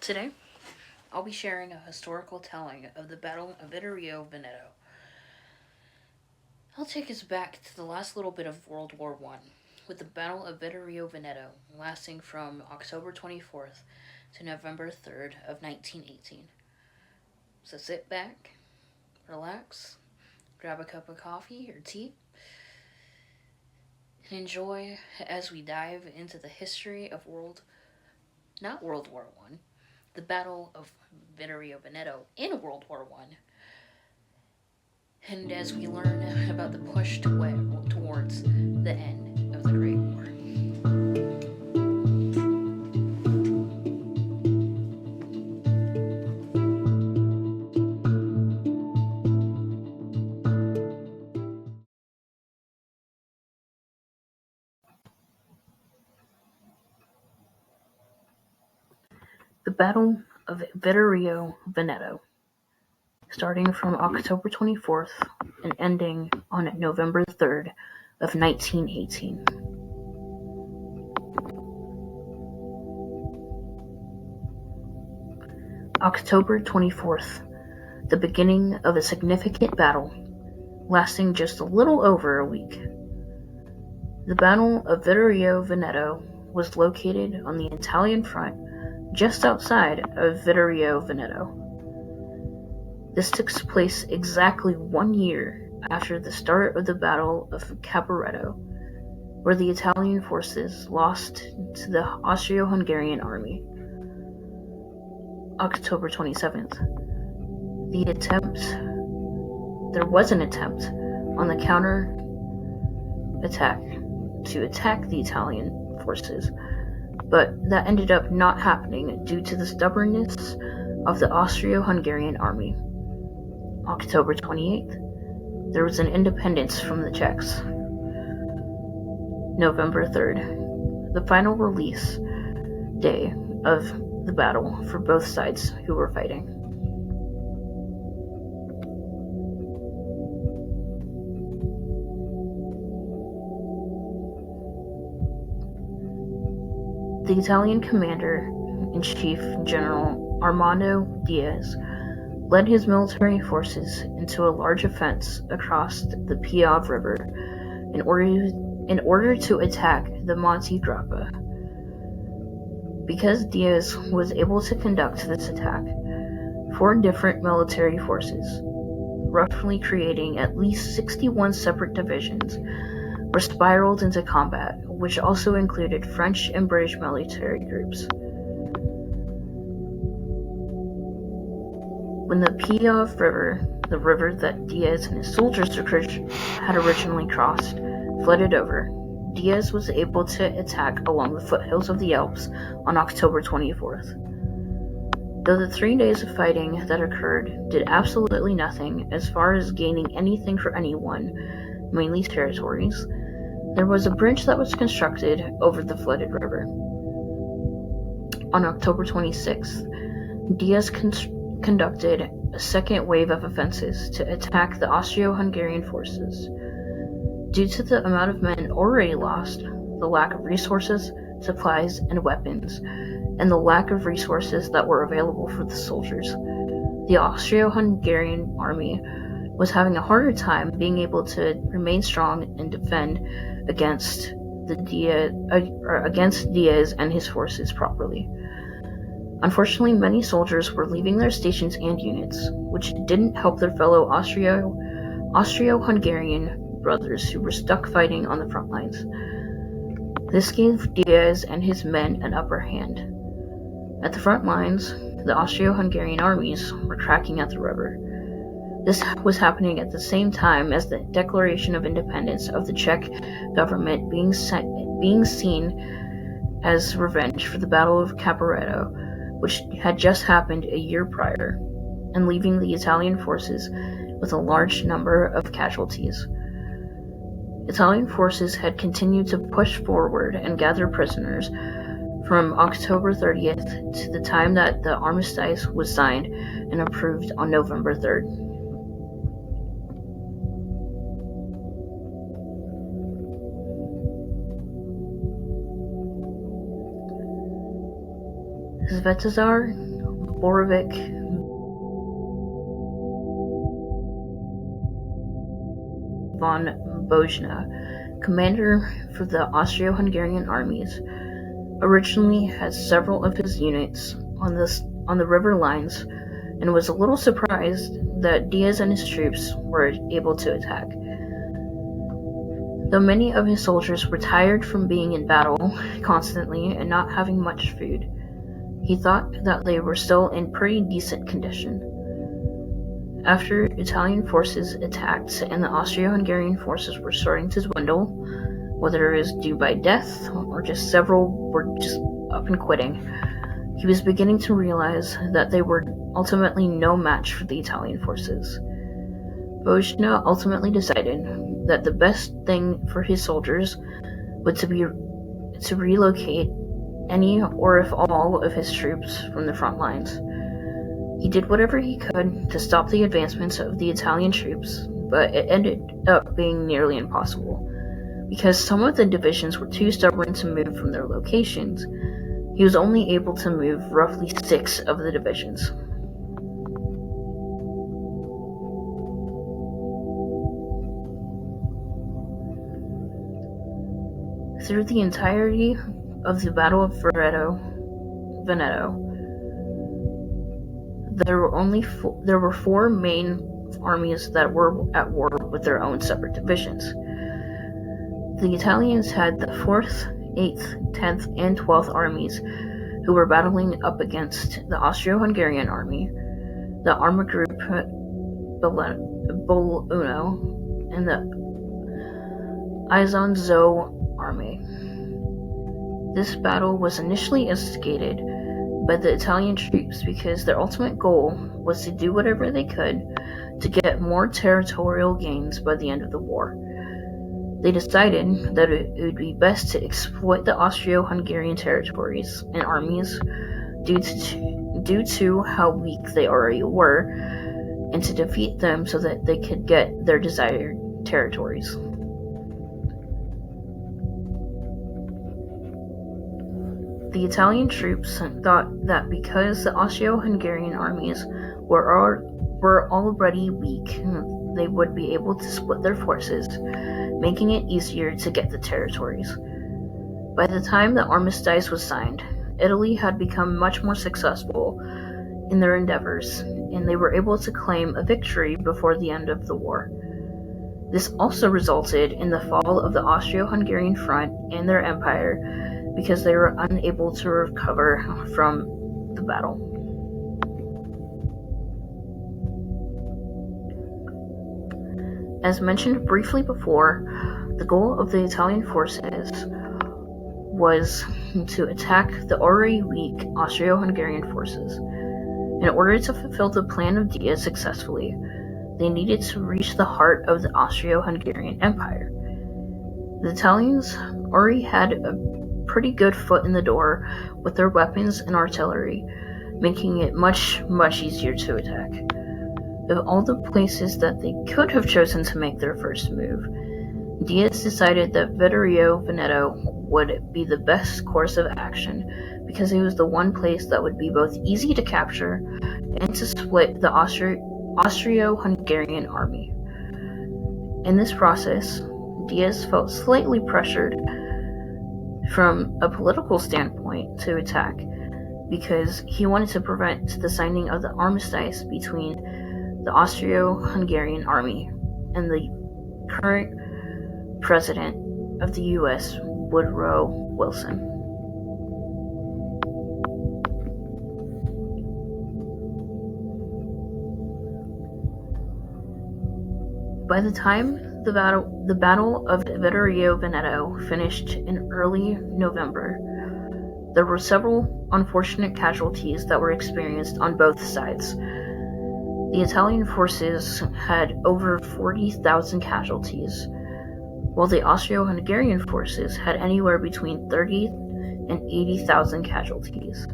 Today, I'll be sharing a historical telling of the Battle of Vittorio Veneto. I'll take us back to the last little bit of World War One, with the Battle of Vittorio Veneto lasting from October 24th to November 3rd of 1918. So sit back, relax, grab a cup of coffee or tea, and enjoy as we dive into the history of not World War One, the Battle of Vittorio Veneto in World War One, and as we learn about the push towards the end of the Great War. The Battle of Vittorio Veneto, starting from October 24th and ending on November 3rd of 1918. October 24th, the beginning of a significant battle lasting just a little over a week. The Battle of Vittorio Veneto was located on the Italian front just outside of Vittorio Veneto. This took place exactly 1 year after the start of the Battle of Caporetto, where the Italian forces lost to the Austro-Hungarian army. October 27th. There was an attempt on the counter-attack to attack the Italian forces, but that ended up not happening due to the stubbornness of the Austro-Hungarian army. October 28th. There was an independence from the Czechs. November 3rd. The final release day of the battle for both sides who were fighting. The Italian commander-in-chief, General Armando Diaz, led his military forces into a large offense across the Piave River in order to attack the Monte Grappa. Because Diaz was able to conduct this attack, 4 different military forces, roughly creating at least 61 separate divisions, were spiraled into combat, which also included French and British military groups. When the Piave River, the river that Diaz and his soldiers had originally crossed, flooded over, Diaz was able to attack along the foothills of the Alps on October 24th. Though the 3 days of fighting that occurred did absolutely nothing as far as gaining anything for anyone, mainly territories, there was a bridge that was constructed over the flooded river. On October 26th, Diaz conducted a second wave of offenses to attack the Austro-Hungarian forces. Due to the amount of men already lost, the lack of resources, supplies, and weapons, and the lack of resources that were available for the soldiers, the Austro-Hungarian army was having a harder time being able to remain strong and defend against Diaz and his forces properly. Unfortunately, many soldiers were leaving their stations and units, which didn't help their fellow Austro-Hungarian brothers who were stuck fighting on the front lines. This gave Diaz and his men an upper hand. At the front lines, the Austro-Hungarian armies were cracking at the river. This was happening at the same time as the Declaration of Independence of the Czech government being seen as revenge for the Battle of Caporetto, which had just happened a year prior, and leaving the Italian forces with a large number of casualties. Italian forces had continued to push forward and gather prisoners from October 30th to the time that the armistice was signed and approved on November 3rd. Svetozar Borovic von Bojna, commander for the Austro-Hungarian armies, originally had several of his units on the river lines and was a little surprised that Diaz and his troops were able to attack. Though many of his soldiers were tired from being in battle constantly and not having much food, he thought that they were still in pretty decent condition. After Italian forces attacked and the Austro-Hungarian forces were starting to dwindle, whether it was due by death or just several were just up and quitting, he was beginning to realize that they were ultimately no match for the Italian forces. Bojna ultimately decided that the best thing for his soldiers would to relocate any or if all of his troops from the front lines. He did whatever he could to stop the advancements of the Italian troops, but it ended up being nearly impossible. Because some of the divisions were too stubborn to move from their locations, he was only able to move roughly 6 of the divisions. Through the entirety of the Battle of Veneto, there were 4 main armies that were at war with their own separate divisions. The Italians had the 4th, 8th, 10th, and 12th armies who were battling up against the Austro-Hungarian army, the Arma Group Boluno, and the Isonzo army. This battle was initially instigated by the Italian troops because their ultimate goal was to do whatever they could to get more territorial gains by the end of the war. They decided that it would be best to exploit the Austro-Hungarian territories and armies due to how weak they already were, and to defeat them so that they could get their desired territories. The Italian troops thought that because the Austro-Hungarian armies were already weak, they would be able to split their forces, making it easier to get the territories. By the time the armistice was signed, Italy had become much more successful in their endeavors, and they were able to claim a victory before the end of the war. This also resulted in the fall of the Austro-Hungarian front and their empire, because they were unable to recover from the battle. As mentioned briefly before, the goal of the Italian forces was to attack the already weak Austro-Hungarian forces. In order to fulfill the plan of Diaz successfully, they needed to reach the heart of the Austro-Hungarian Empire. The Italians already had a pretty good foot in the door with their weapons and artillery, making it much, much easier to attack. Of all the places that they could have chosen to make their first move, Diaz decided that Vittorio Veneto would be the best course of action because it was the one place that would be both easy to capture and to split the Austro-Hungarian army. In this process, Diaz felt slightly pressured from a political standpoint to attack because he wanted to prevent the signing of the armistice between the Austro-Hungarian army and the current president of the U.S., Woodrow Wilson. By the time the Battle of Vittorio Veneto finished in early November, there were several unfortunate casualties that were experienced on both sides. The Italian forces had over 40,000 casualties, while the Austro-Hungarian forces had anywhere between 30 and 80,000 casualties.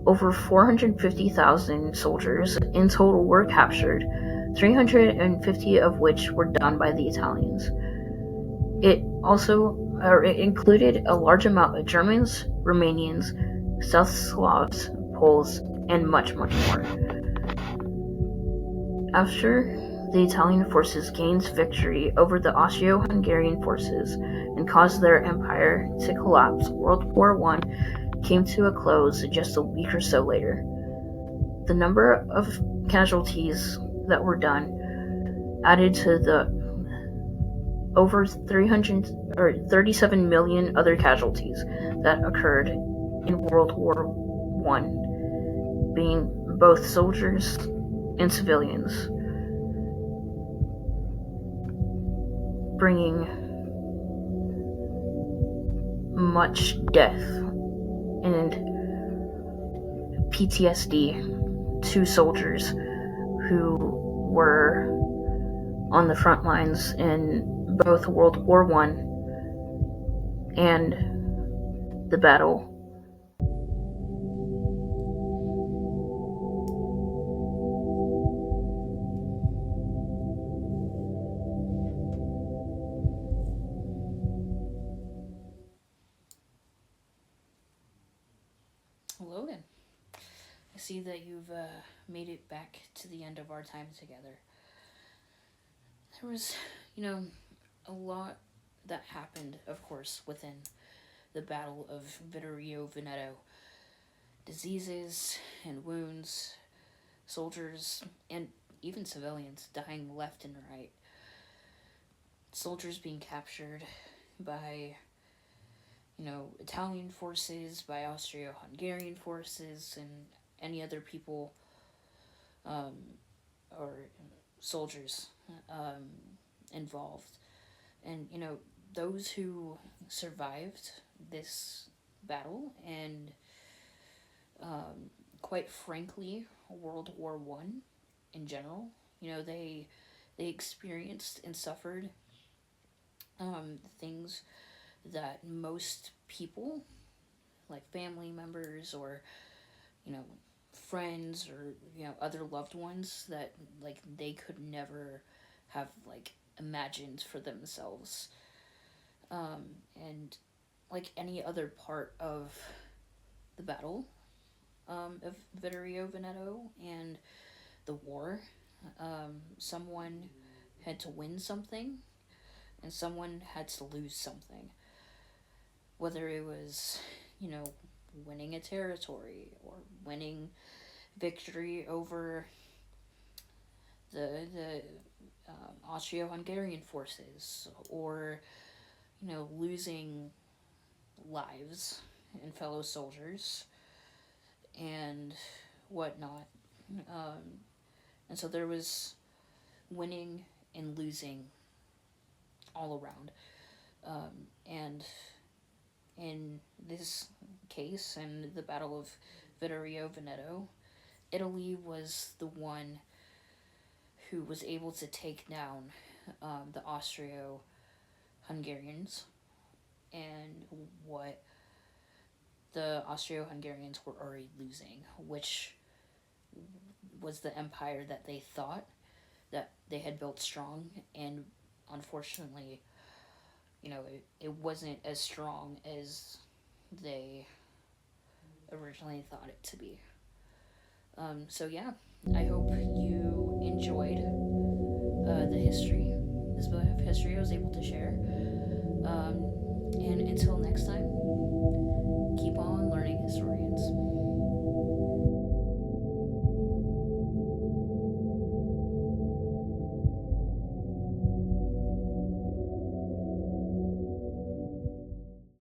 Over 450,000 soldiers in total were captured, 350 of which were done by the Italians. It included a large amount of Germans, Romanians, South Slavs, Poles, and much, much more. After the Italian forces gained victory over the Austro-Hungarian forces and caused their empire to collapse, World War I came to a close just a week or so later. The number of casualties that were done added to the over 37 million other casualties that occurred in World War I, being both soldiers and civilians, bringing much death and PTSD to soldiers who were on the front lines in both World War I and the battle. Hello again. I see that you've made it back to the end of our time together. There was, a lot that happened, of course, within the Battle of Vittorio Veneto. Diseases and wounds, soldiers, and even civilians dying left and right. Soldiers being captured by, Italian forces, by Austro-Hungarian forces, and any other people or soldiers involved. And, those who survived this battle and, quite frankly, World War I in general, they experienced and suffered things that most people, like family members or, friends or, other loved ones, that, they could never have, imagined for themselves. And, like any other part of the battle of Vittorio Veneto and the war, someone had to win something and someone had to lose something. Whether it was, winning a territory or winning victory over the Austro-Hungarian forces, or, losing lives and fellow soldiers and whatnot. And so there was winning and losing all around. And in this case, in the Battle of Vittorio Veneto, Italy was the one who was able to take down the Austro-Hungarians and what the Austro-Hungarians were already losing, which was the empire that they thought that they had built strong, and unfortunately, it wasn't as strong as they originally thought it to be. So yeah, I hope you enjoyed the history, this bit of history I was able to share. And until next time,